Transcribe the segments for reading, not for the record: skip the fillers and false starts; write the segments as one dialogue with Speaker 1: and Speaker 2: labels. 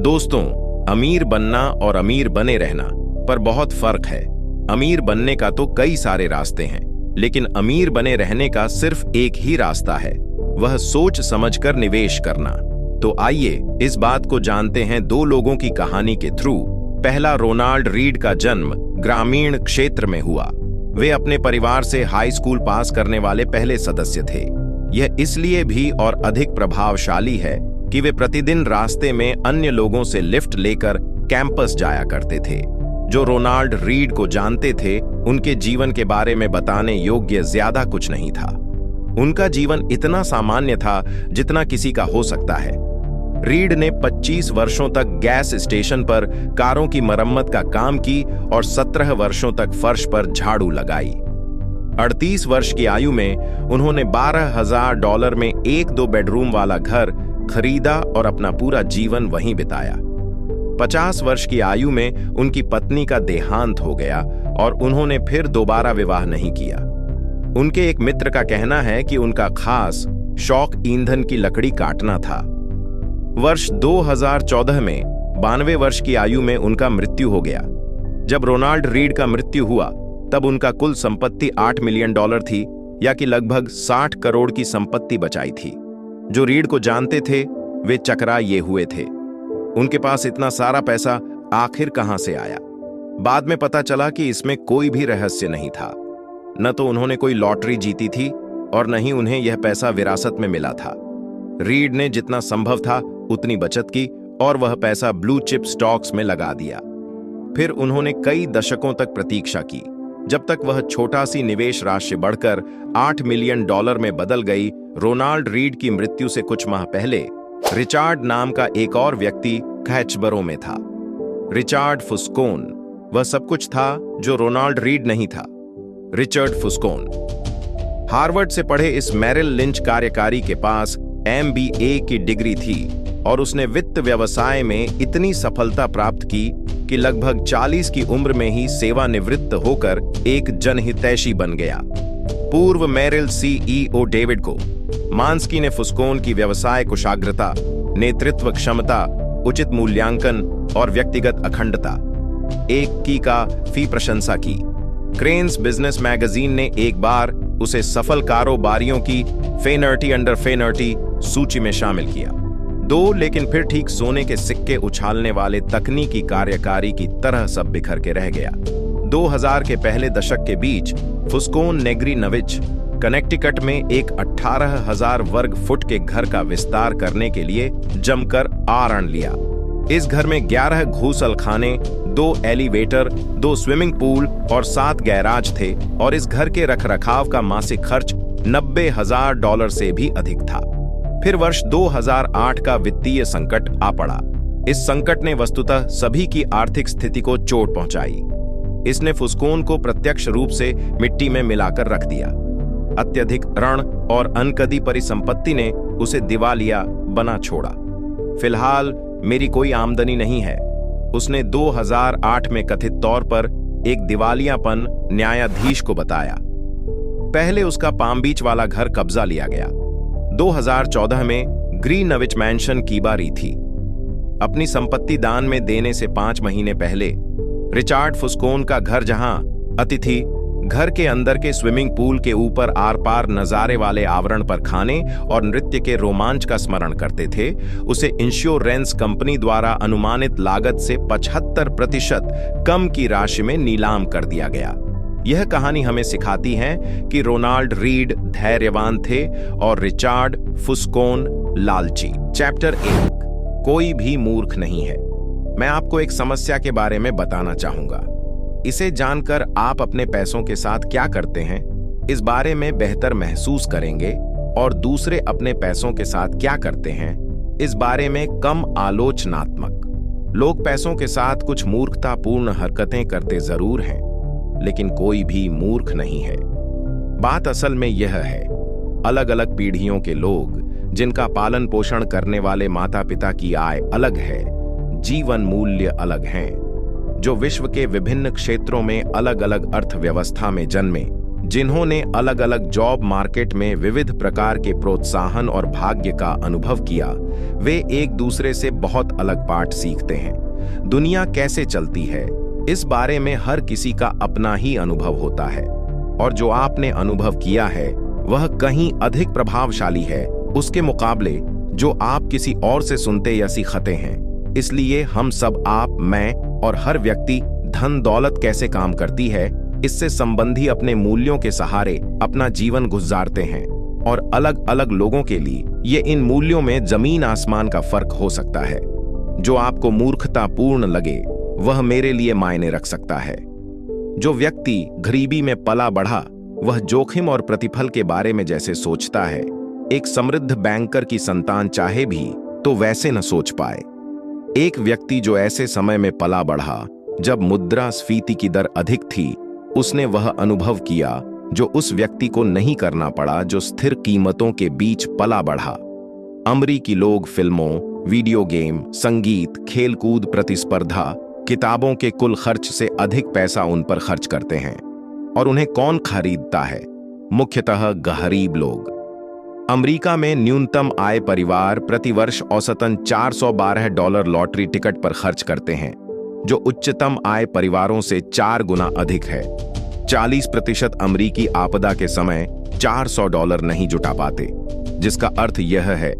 Speaker 1: दोस्तों, अमीर बनना और अमीर बने रहना पर बहुत फर्क है। अमीर बनने का तो कई सारे रास्ते हैं, लेकिन अमीर बने रहने का सिर्फ एक ही रास्ता है, वह सोच समझकर निवेश करना। तो आइए इस बात को जानते हैं दो लोगों की कहानी के थ्रू। पहला, रोनाल्ड रीड का जन्म ग्रामीण क्षेत्र में हुआ। वे अपने परिवार से हाई स्कूल पास करने वाले पहले सदस्य थे। यह इसलिए भी और अधिक प्रभावशाली है कि वे प्रतिदिन रास्ते में अन्य लोगों से लिफ्ट लेकर कैंपस जाया करते थे। जो रोनाल्ड रीड को जानते थे, उनके जीवन के बारे में बताने योग्य ज्यादा कुछ नहीं था। उनका जीवन इतना सामान्य था जितना किसी का हो सकता है। रीड ने 25 वर्षों तक गैस स्टेशन पर कारों की मरम्मत का काम की और 17 वर्षों तक फर्श पर झाड़ू लगाई। 38 वर्ष की आयु में उन्होंने $12,000 में 1-2 बेडरूम वाला घर खरीदा और अपना पूरा जीवन वहीं बिताया। 50 वर्ष की आयु में उनकी पत्नी का देहांत हो गया और उन्होंने फिर दोबारा विवाह नहीं किया। उनके एक मित्र का कहना है कि उनका खास शौक ईंधन की लकड़ी काटना था। वर्ष 2014 में 92 वर्ष की आयु में उनका मृत्यु हो गया। जब रोनाल्ड रीड का मृत्यु हुआ तब उनका कुल संपत्ति $8 मिलियन थी, या कि लगभग 60 करोड़ की संपत्ति बचाई थी। जो रीड को जानते थे वे चकराए हुए थे। उनके पास इतना सारा पैसा आखिर कहां से आया? बाद में पता चला कि इसमें कोई भी रहस्य नहीं था। न तो उन्होंने कोई लॉटरी जीती थी और न ही उन्हें यह पैसा विरासत में मिला था। रीड ने जितना संभव था उतनी बचत की और वह पैसा ब्लू चिप स्टॉक्स में लगा दिया। फिर उन्होंने कई दशकों तक प्रतीक्षा की, जब तक वह छोटा सी निवेश राशि बढ़कर $8 मिलियन में बदल गई। रोनाल्ड रीड की मृत्यु से कुछ माह पहले रिचार्ड नाम का एक और व्यक्ति कैचबरो में था। रिचार्ड फुस्कोन वह सब कुछ था जो रोनाल्ड रीड नहीं था। रिचर्ड फुस्कोन हार्वर्ड से पढ़े इस मैरिल लिंच कार्यकारी के पास MBA की डिग्री थी और उसने वित्त व्यवसाय में इतनी सफलता प्राप्त की कि लगभग 40 की उम्र में ही सेवानिवृत्त होकर एक जनहितैषी बन गया। पूर्व मैरिल CEO डेविड को मांस्की ने फुस्कोन की व्यवसाय कुशाग्रता, नेतृत्व क्षमता, उचित मूल्यांकन और व्यक्तिगत अखंडता की काफी प्रशंसा की। क्रेन्स बिजनेस मैगजीन ने एक बार उसे सफल कारोबारियों की फेनर्टी अंडर फेनर्टी सूची में शामिल किया। लेकिन फिर ठीक सोने के सिक्के उछालने वाले तकनीकी कार्यकारी की तरह सब बिखर के रह गया। 2000 के पहले दशक के बीच फुस्कोन नेग्री नविच कनेक्टिकट में एक 18,000 वर्ग फुट के घर का विस्तार करने के लिए जमकर आरण लिया। इस घर में 11 घूसल खाने, 2 एलिवेटर, 2 स्विमिंग पूल और 7 गैराज थे और इस घर के रखरखाव का मासिक खर्च $90,000 से भी अधिक था। फिर वर्ष 2008 का वित्तीय संकट आ पड़ा। इस संकट ने वस्तुतः सभी की आर्थिक स्थिति को चोट पहुंचाई। इसने फुस्कोन को प्रत्यक्ष रूप से मिट्टी में मिलाकर रख दिया। अत्यधिक ऋण और अनकदी परिसंपत्ति ने उसे दिवालिया बना छोड़ा। फिलहाल मेरी कोई आमदनी नहीं है, उसने 2008 में कथित तौर पर एक दिवालियापन न्यायाधीश को बताया। पहले उसका पाम बीच वाला घर कब्जा लिया गया। 2014 में ग्रीनविच मैंशन की बारी थी। अपनी संपत्ति दान में देने से 5 महीने पहले रिचार्ड फुस्कोन का घर, जहां अतिथि घर के अंदर के स्विमिंग पूल के ऊपर आर पार नजारे वाले आवरण पर खाने और नृत्य के रोमांच का स्मरण करते थे, उसे इंश्योरेंस कंपनी द्वारा अनुमानित लागत से 75% कम की राशि में नीलाम कर दिया गया। यह कहानी हमें सिखाती है कि रोनाल्ड रीड धैर्यवान थे और रिचार्ड फुस्कोन लालची। चैप्टर 1, कोई भी मूर्ख नहीं है। मैं आपको एक समस्या के बारे में बताना चाहूंगा। इसे जानकर आप अपने पैसों के साथ क्या करते हैं, इस बारे में बेहतर महसूस करेंगे, और दूसरे अपने पैसों के साथ क्या करते हैं, इस बारे में कम आलोचनात्मक। लोग पैसों के साथ कुछ मूर्खतापूर्ण हरकतें करते जरूर हैं, लेकिन कोई भी मूर्ख नहीं है। बात असल में यह है, अलग अलग पीढ़ियों के लोग, जिनका पालन पोषण करने वाले माता पिता की आय अलग है, जीवन मूल्य अलग हैं, जो विश्व के विभिन्न क्षेत्रों में अलग अलग अर्थव्यवस्था में जन्मे, जिन्होंने अलग अलग जॉब मार्केट में विविध प्रकार के प्रोत्साहन और भाग्य का अनुभव किया, वे एक दूसरे से बहुत अलग पाठ सीखते हैं। दुनिया कैसे चलती है, इस बारे में हर किसी का अपना ही अनुभव होता है, और जो आपने अनुभव किया है वह कहीं अधिक प्रभावशाली है उसके मुकाबले जो आप किसी और से सुनते या सीखते हैं। इसलिए हम सब, आप, मैं और हर व्यक्ति धन दौलत कैसे काम करती है इससे संबंधी अपने मूल्यों के सहारे अपना जीवन गुजारते हैं, और अलग अलग लोगों के लिए ये इन मूल्यों में जमीन आसमान का फर्क हो सकता है। जो आपको मूर्खतापूर्ण लगे वह मेरे लिए मायने रख सकता है। जो व्यक्ति गरीबी में पला बढ़ा वह जोखिम और प्रतिफल के बारे में जैसे सोचता है, एक समृद्ध बैंकर की संतान चाहे भी तो वैसे न सोच पाए। एक व्यक्ति जो ऐसे समय में पला बढ़ा जब मुद्रास्फीति की दर अधिक थी, उसने वह अनुभव किया जो उस व्यक्ति को नहीं करना पड़ा जो स्थिर कीमतों के बीच पला बढ़ा। अमरीकी लोग फिल्मों, वीडियो गेम, संगीत, खेलकूद, प्रतिस्पर्धा, किताबों के कुल खर्च से अधिक पैसा उन पर खर्च करते हैं, और उन्हें कौन खरीदता है? मुख्यतः गरीब लोग। अमेरिका में न्यूनतम आय परिवार प्रतिवर्ष औसतन $412 लॉटरी टिकट पर खर्च करते हैं, जो उच्चतम आय परिवारों से 4 गुना अधिक है। 40% अमरीकी आपदा के समय $400 नहीं जुटा पाते, जिसका अर्थ यह है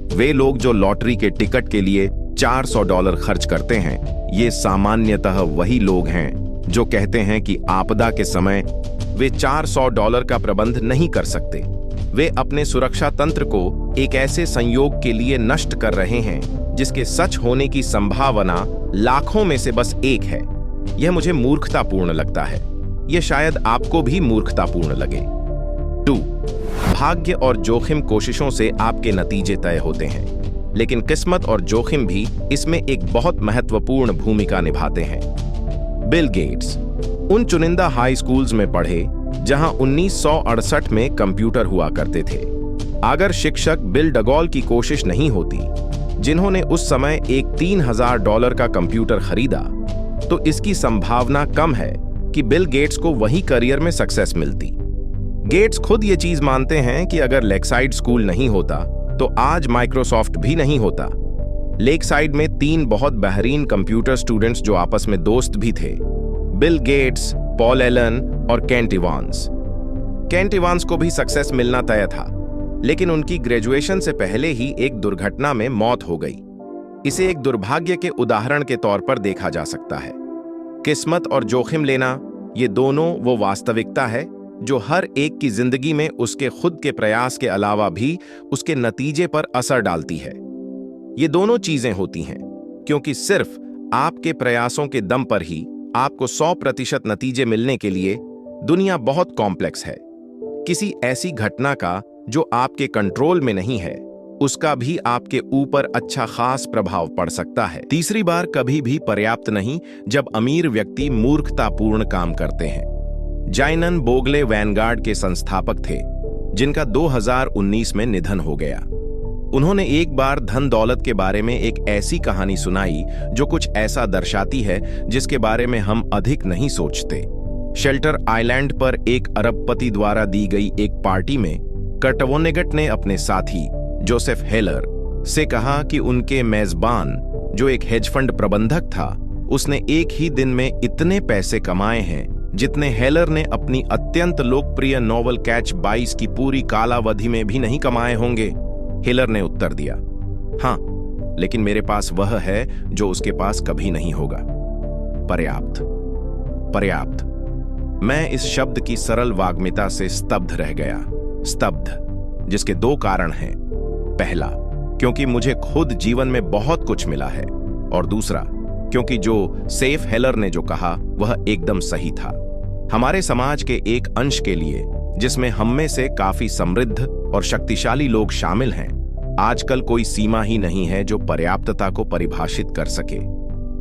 Speaker 1: वे लोग जो लॉटरी के टिकट के लिए $400 खर्च करते हैं, ये सामान्यतः वही लोग हैं जो कहते हैं कि आपदा के समय वे $400 का प्रबंध नहीं कर सकते। वे अपने सुरक्षा तंत्र को एक ऐसे संयोग के लिए नष्ट कर रहे हैं जिसके सच होने की संभावना लाखों में से बस एक है। यह मुझे मूर्खतापूर्ण लगता है। यह शायद आपको भी मूर्खतापूर्ण लगे। 2. भाग्य और जोखिम कोशिशों से आपके नतीजे तय होते हैं, लेकिन किस्मत और जोखिम भी इसमें एक बहुत महत्वपूर्ण भूमिका निभाते हैं। बिल गेट्स उन चुनिंदा हाई स्कूल्स में पढ़े जहां 1968 में कंप्यूटर हुआ करते थे। अगर शिक्षक बिल डगॉल की कोशिश नहीं होती, जिन्होंने उस समय एक $3000 का कंप्यूटर खरीदा, तो इसकी संभावना कम है कि बिल गेट्स को वही करियर में सक्सेस मिलती। गेट्स खुद ये चीज मानते हैं कि अगर लेकसाइड स्कूल नहीं होता तो आज माइक्रोसॉफ्ट भी नहीं होता। लेकसाइड में 3 बहुत बेहतरीन कंप्यूटर स्टूडेंट्स जो आपस में दोस्त भी थे, बिल गेट्स, पॉल एलन और केंट इवांस। केंट इवांस को भी सक्सेस मिलना तय था, लेकिन उनकी ग्रेजुएशन से पहले ही एक दुर्घटना में मौत हो गई। इसे एक दुर्भाग्य के उदाहरण के तौर पर देखा जा सकता है। किस्मत और जोखिम लेना, ये दोनों वो वास्तविकता है जो हर एक की जिंदगी में उसके खुद के प्रयास के अलावा भी उसके नतीजे पर असर डालती है। ये दोनों चीजें होती हैं क्योंकि सिर्फ आपके प्रयासों के दम पर ही आपको 100% नतीजे मिलने के लिए दुनिया बहुत कॉम्प्लेक्स है। किसी ऐसी घटना का जो आपके कंट्रोल में नहीं है, उसका भी आपके ऊपर अच्छा खास प्रभाव पड़ सकता है। तीसरी बार कभी भी पर्याप्त नहीं जब अमीर व्यक्ति मूर्खतापूर्ण काम करते हैं। जाइनन बोगले वैनगार्ड के संस्थापक थे, जिनका 2019 में निधन हो गया। उन्होंने एक बार धन दौलत के बारे में एक ऐसी कहानी सुनाई जो कुछ ऐसा दर्शाती है जिसके बारे में हम अधिक नहीं सोचते। शेल्टर आइलैंड पर एक अरबपति द्वारा दी गई एक पार्टी में कर्ट वोनेगट ने अपने साथी जोसेफ हेलर से कहा कि उनके मेजबान, जो एक हेज फंड प्रबंधक था, उसने एक ही दिन में इतने पैसे कमाए हैं जितने हेलर ने अपनी अत्यंत लोकप्रिय नॉवल कैच 22 की पूरी कालावधि में भी नहीं कमाए होंगे। हेलर ने उत्तर दिया, हाँ, लेकिन मेरे पास वह है जो उसके पास कभी नहीं होगा, पर्याप्त। पर्याप्त। मैं इस शब्द की सरल वाग्मिता से स्तब्ध रह गया। स्तब्ध, जिसके 2 कारण हैं। पहला, क्योंकि मुझे खुद जीवन में बहुत कुछ मिला है, और दूसरा, क्योंकि जो सेफ हेलर ने जो कहा वह एकदम सही था। हमारे समाज के एक अंश के लिए, जिसमें हम में से काफी समृद्ध और शक्तिशाली लोग शामिल हैं, आजकल कोई सीमा ही नहीं है जो पर्याप्तता को परिभाषित कर सके।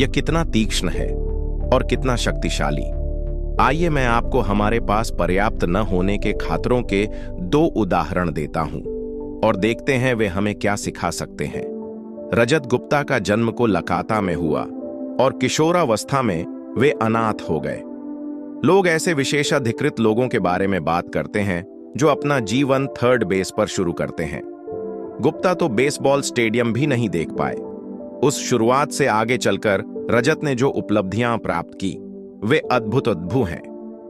Speaker 1: यह कितना तीक्ष्ण है और कितना शक्तिशाली। आइए मैं आपको हमारे पास पर्याप्त न होने के खतरों के 2 उदाहरण देता हूं और देखते हैं वे हमें क्या सिखा सकते हैं। रजत गुप्ता का जन्म कोलकाता में हुआ और किशोरावस्था में वे अनाथ हो गए। लोग ऐसे विशेषाधिकृत लोगों के बारे में बात करते हैं जो अपना जीवन थर्ड बेस पर शुरू करते हैं। गुप्ता तो बेसबॉल स्टेडियम भी नहीं देख पाए। उस शुरुआत से आगे चलकर रजत ने जो उपलब्धियां प्राप्त की वे अद्भुत हैं।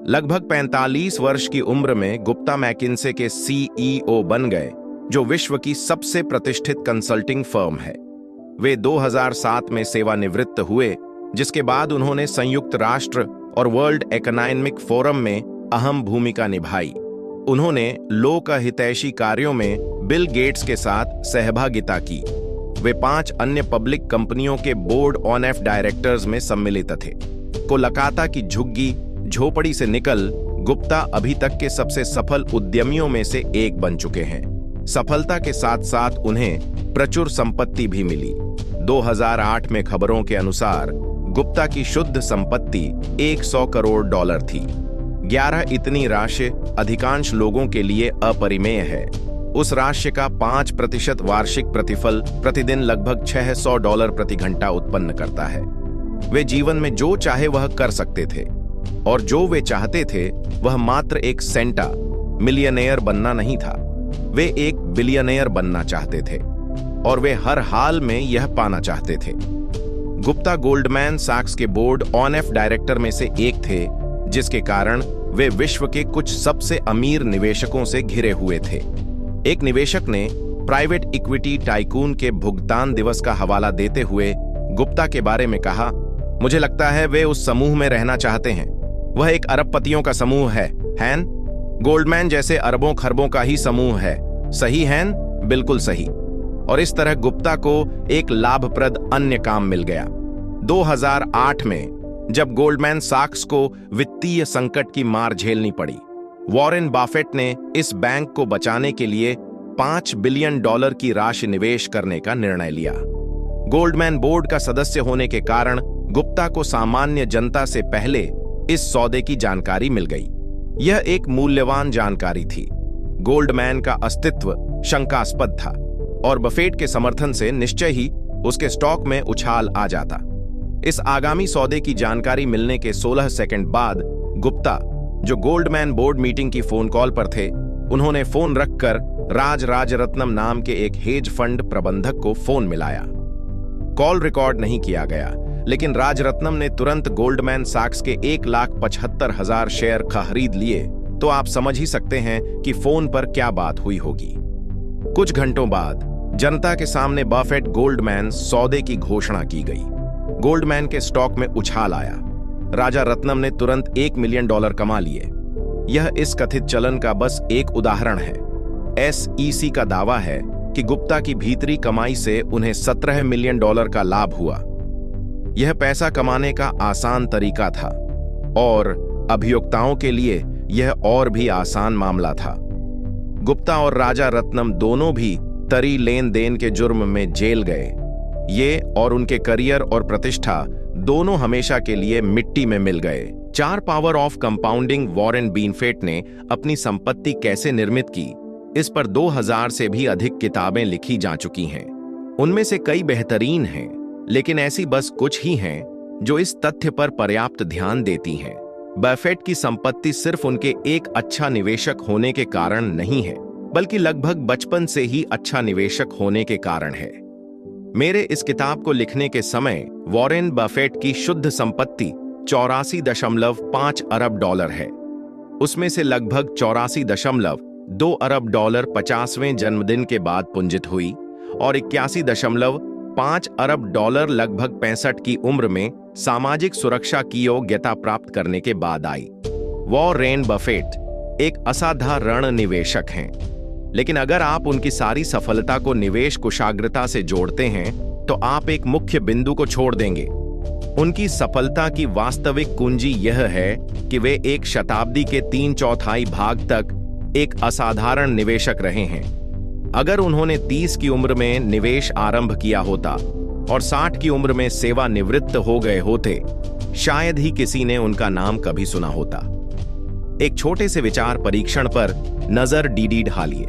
Speaker 1: लगभग 45 वर्ष की उम्र में गुप्ता मैकिन्से के CEO बन गए, जो विश्व की सबसे प्रतिष्ठित कंसल्टिंग फर्म है। वे 2007 में सेवानिवृत्त हुए, जिसके बाद उन्होंने संयुक्त राष्ट्र और वर्ल्ड इकोनॉमिक फोरम में अहम भूमिका निभाई। उन्होंने लोकहितैषी कार्यों में बिल गेट्स के साथ सहभागिता की। वे 5 अन्य पब्लिक कंपनियों के बोर्ड ऑफ डायरेक्टर्स में सम्मिलित थे। कोलकाता की झुग्गी झोपड़ी से निकल गुप्ता अभी तक के सबसे सफल उद्यमियों में से एक बन चुके हैं। सफलता के साथ साथ उन्हें प्रचुर संपत्ति भी मिली। 2008 में खबरों के अनुसार गुप्ता की शुद्ध संपत्ति $100 करोड़ थी। 11 इतनी राशि अधिकांश लोगों के लिए अपरिमेय है। उस राशि का 5% वार्षिक प्रतिफल प्रतिदिन लगभग $600 प्रति घंटा उत्पन्न करता है। वे जीवन में जो चाहे वह कर सकते थे, और जो वे चाहते थे वह मात्र एक सेंटा मिलियनेयर बनना नहीं था। वे एक बिलियनेयर बनना चाहते थे, और वे हर हाल में यह पाना चाहते थे। गुप्ता गोल्डमैन सैक्स के बोर्ड ऑफ डायरेक्टर में से एक थे, जिसके कारण वे विश्व के कुछ सबसे अमीर निवेशकों से घिरे हुए थे। एक निवेशक ने प्राइवेट इक्विटी टाइकून के भुगतान दिवस का हवाला देते हुए गुप्ता के बारे में कहा, मुझे लगता है वे उस समूह में रहना चाहते हैं। वह एक अरबपतियों का समूह है, हैन? गोल्डमैन जैसे अरबों खरबों का ही समूह है, सही हैन? बिल्कुल सही। और इस तरह गुप्ता को एक लाभप्रद अन्य काम मिल गया। 2008 में जब गोल्डमैन सैक्स को वित्तीय संकट की मार झेलनी पड़ी, वॉरेन बफेट ने इस बैंक को बचाने के लिए $5 बिलियन की राशि निवेश करने का निर्णय लिया। गोल्डमैन बोर्ड का सदस्य होने के कारण गुप्ता को सामान्य जनता से पहले इस सौदे की जानकारी मिल गई। यह एक मूल्यवान जानकारी थी। गोल्डमैन का अस्तित्व शंकास्पद था, और बफेट के समर्थन से निश्चय ही उसके स्टॉक में उछाल आ जाता। इस आगामी सौदे की जानकारी मिलने के 16 सेकंड बाद गुप्ता, जो गोल्डमैन बोर्ड मीटिंग की फोन कॉल पर थे, उन्होंने फोन रखकर राजरत्नम नाम के एक हेज फंड प्रबंधक को फोन मिलाया। कॉल रिकॉर्ड नहीं किया गया, लेकिन राजरत्नम ने तुरंत गोल्डमैन सैक्स के 1,75,000 शेयर खरीद लिए। तो आप समझ ही सकते हैं कि फोन पर क्या बात हुई होगी। कुछ घंटों बाद जनता के सामने बफेट गोल्डमैन सौदे की घोषणा की गई। गोल्डमैन के स्टॉक में उछाल आया। राजा रत्नम ने तुरंत $1 मिलियन कमा लिए। यह इस कथित चलन का बस एक उदाहरण है। SEC का दावा है कि गुप्ता की भीतरी कमाई से उन्हें $17 मिलियन का लाभ हुआ। यह पैसा कमाने का आसान तरीका था, और अभियोक्ताओं के लिए यह और भी आसान मामला था। गुप्ता और राजा रत्नम दोनों भी तरी लेन देन के जुर्म में जेल गए। ये और उनके करियर और प्रतिष्ठा दोनों हमेशा के लिए मिट्टी में मिल गए। 4 power of compounding Warren Buffett ने अपनी संपत्ति कैसे निर्मित की, इस पर 2000 से भी अधिक किताबें लिखी जा चुकी हैं। उनमें से कई बेहतरीन हैं, लेकिन ऐसी बस कुछ ही हैं जो इस तथ्य पर पर्याप्त ध्यान देती हैं। बफेट की संपत्ति सिर्फ उनके एक अच्छा निवेशक होने के कारण नहीं है, बल्कि लगभग बचपन से ही अच्छा निवेशक होने के कारण है। मेरे इस किताब को लिखने के समय वॉरेन बफेट की शुद्ध संपत्ति $84.5 अरब है। उसमें से लगभग $84.2 अरब 50वें जन्मदिन के बाद पुंजित हुई, और 81.5 अरब लगभग 65 की उम्र में सामाजिक सुरक्षा की योग्यता प्राप्त करने के बाद आई। वॉरेन बफेट एक असाधारण निवेशक हैं, लेकिन अगर आप उनकी सारी सफलता को निवेश कुशाग्रता से जोड़ते हैं तो आप एक मुख्य बिंदु को छोड़ देंगे। उनकी सफलता की वास्तविक कुंजी यह है कि वे एक शताब्दी के 3/4 भाग तक एक असाधारण निवेशक रहे हैं। अगर उन्होंने 30 की उम्र में निवेश आरंभ किया होता और 60 की उम्र में सेवानिवृत्त हो गए होते, शायद ही किसी ने उनका नाम कभी सुना होता। एक छोटे से विचार परीक्षण पर नजर डालिए।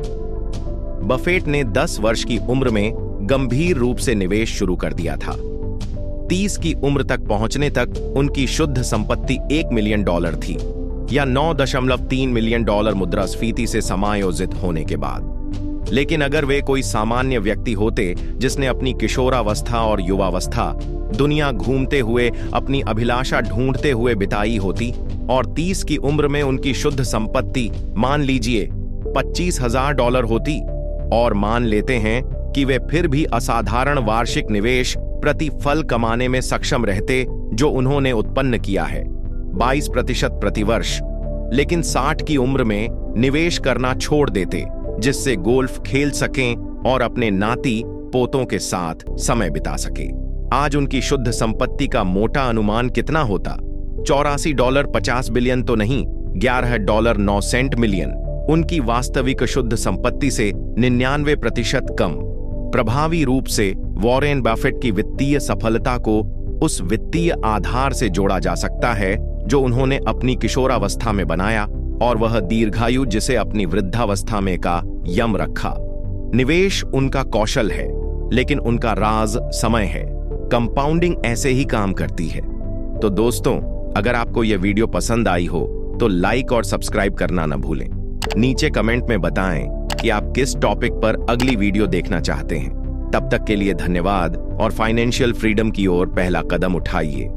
Speaker 1: बफेट ने 10 वर्ष की उम्र में गंभीर रूप से निवेश शुरू कर दिया था। 30 की उम्र तक पहुंचने तक उनकी शुद्ध संपत्ति $1 मिलियन थी, या $9.3 मिलियन मुद्रास्फीति से समायोजित होने के बाद। लेकिन अगर वे कोई सामान्य व्यक्ति होते जिसने अपनी किशोरावस्था और युवावस्था दुनिया घूमते हुए अपनी अभिलाषा ढूंढते हुए बिताई होती और 30 की उम्र में उनकी शुद्ध संपत्ति मान लीजिए $25,000 होती, और मान लेते हैं कि वे फिर भी असाधारण वार्षिक निवेश प्रतिफल कमाने में सक्षम रहते जो उन्होंने उत्पन्न किया है 22% प्रतिवर्ष, लेकिन 60 की उम्र में निवेश करना छोड़ देते जिससे गोल्फ खेल सकें और अपने नाती पोतों के साथ समय बिता सके। आज उनकी शुद्ध संपत्ति का मोटा अनुमान कितना होता? $84.50 बिलियन तो नहीं, $11.09 मिलियन। उनकी वास्तविक शुद्ध संपत्ति से 99% कम। प्रभावी रूप से वॉरेन बफेट की वित्तीय सफलता को उस वित्तीय आधार से जोड़ा जा सकता है जो उन्होंने अपनी किशोरावस्था में बनाया, और वह दीर्घायु जिसे अपनी वृद्धावस्था में का यम रखा। निवेश उनका कौशल है, लेकिन उनका राज समय है। कंपाउंडिंग ऐसे ही काम करती है। तो दोस्तों, अगर आपको यह वीडियो पसंद आई हो तो लाइक और सब्सक्राइब करना न भूलें। नीचे कमेंट में बताएं कि आप किस टॉपिक पर अगली वीडियो देखना चाहते हैं। तब तक के लिए धन्यवाद और फाइनेंशियल फ्रीडम की ओर पहला कदम उठाइए।